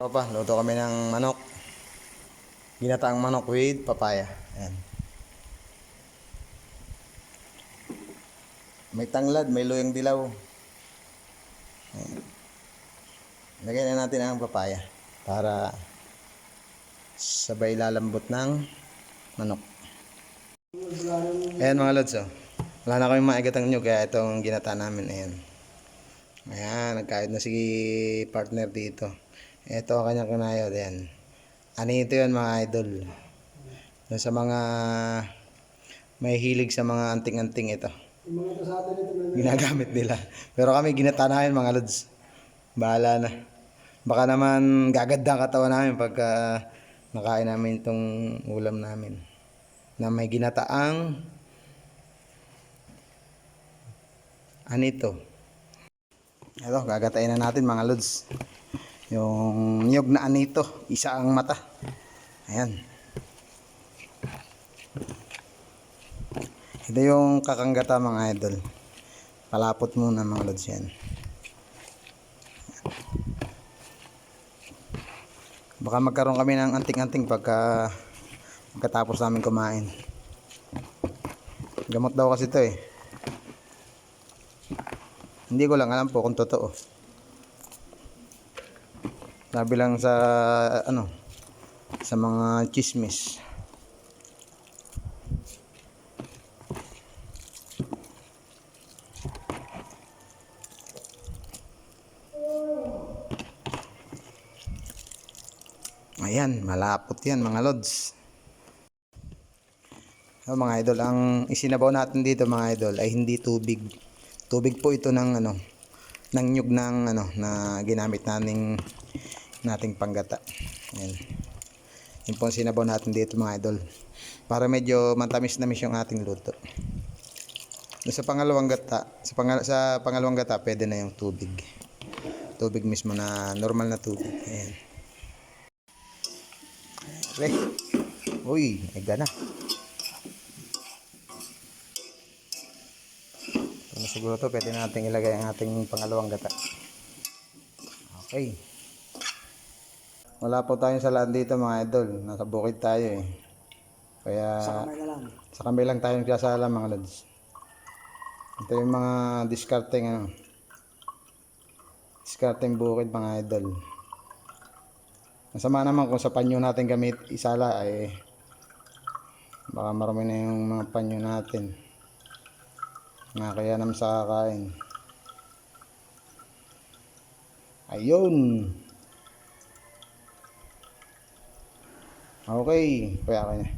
Luto kami ng manok. Ginataang manok with papaya. Ayan. May tanglad, may luyang dilaw. Ayan. Lagyan na natin ang papaya para sabay lalambot ng manok. Ayan mga lods, oh. Wala na kami maigatang nyo kaya itong ginata namin. Ayan. Ayan, nagkahit na si partner dito. Ito ang kanyang kunayod. Ayan. Anito yun mga idol. Doon sa mga may hilig sa mga anting-anting ito. Ginagamit nila. Pero kami ginata namin mga lods. Bahala na. Baka naman gaganda katawan namin pagka nakain namin itong ulam namin. Na may ginataang anito. Ito, gagatain na natin mga lods. Yung niyog na anito, isa ang mata. Ayan. Ito yung kakanggata mga idol. Palapot muna mga lods yan. Baka magkaroon kami ng anting-anting pagkatapos namin kumain. Gamot daw kasi ito eh. Hindi ko lang alam po kung totoo. Sabi lang sa mga chismis. Ayan, malapot yan mga lods. So, mga idol, ang isinabaw natin dito mga idol ay hindi tubig. Tubig po ito ng ng nyug na ginamit nating panggata. Ayan. Yun po ang sinabaw natin dito mga idol. Para medyo matamis-namis yung ating luto. Sa pangalawang gata, sa pangalawang gata pwede na yung tubig. Tubig mismo na normal na tubig. Ayan. Okay. Uy, ay gana. Siguro to pwede natin ilagay ang ating pangalawang gata. Okay. Wala po tayong salaan dito mga idol. Nasa bukid tayo eh. Kaya sa kamay lang tayo nagsasala mga lods. Ito yung mga discarding bukid mga idol. Masama naman kung sa panyo natin gamit isala ay baka marami na yung mga panyo natin. Kaya naman sa kakain. Ayun. Okay. Kaya kanya.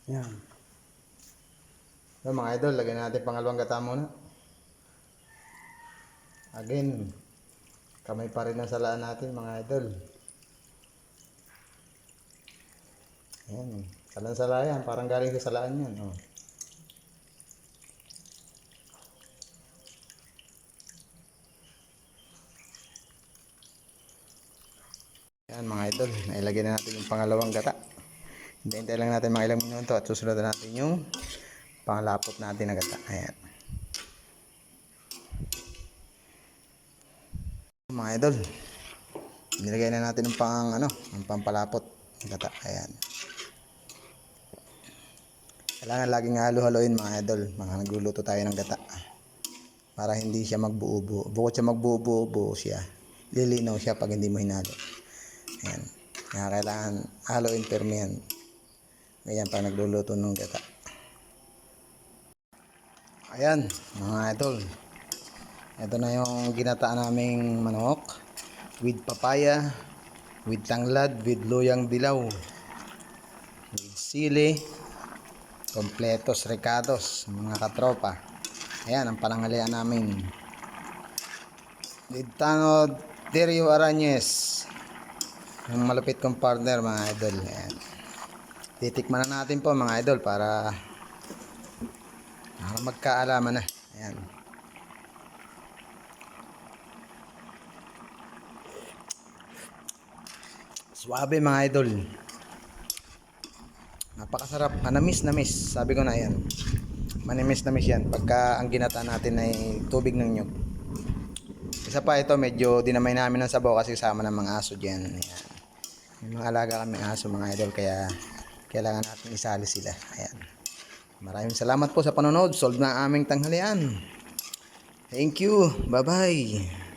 Yan. So, mga idol, lagyan natin pangalawang gata muna. Again. Kamay pa rin ang salaan natin mga idol. Yan. Salan-sala yan. Parang galing sa salaan yan. Oh. Yan mga idol, nailagay na natin yung pangalawang gata. Hintay lang natin mga ilang minuto at susunod na natin yung pangalapot natin na gata. Ayan. Mga idol, nilagay na natin yung yung pampalapot ng gata. Ayan. Kailangan laging halo-haloin mga idol, mga nagluluto tayo ng gata. Para hindi siya magbuo-buo. Bukod siya magbuo-buo siya, lilinaw siya pag hindi mo hinalo. Ayan. Kaya kailangan haluin firme yan. Ganyan pag nagluluto ng gata. Ayan, mga idol. Ito na yung ginataan naming manok. With papaya, with tanglad, with luyang dilaw, with sili, kompletos recados, mga katropa. Ayan, ang panangalian namin. With tanod, Terio Arañez. Yung malupit kong partner mga idol. Ayan. Titikman na natin po mga idol para magkaalaman na. Ayan. Suabe mga idol. Napakasarap. Manamis-namis. Sabi ko na yan. Manamis-namis yan. Pagka ang ginata natin ay tubig ng nyug. Isa pa ito, medyo dinamay namin ng sabaw kasi kasama ng mga aso dyan. Ayan. May mga alaga kami aso mga idol, kaya kailangan natin isali sila. Ayan. Maraming salamat po sa panonood. Solve na ang aming tanghalian. Thank you. Bye-bye.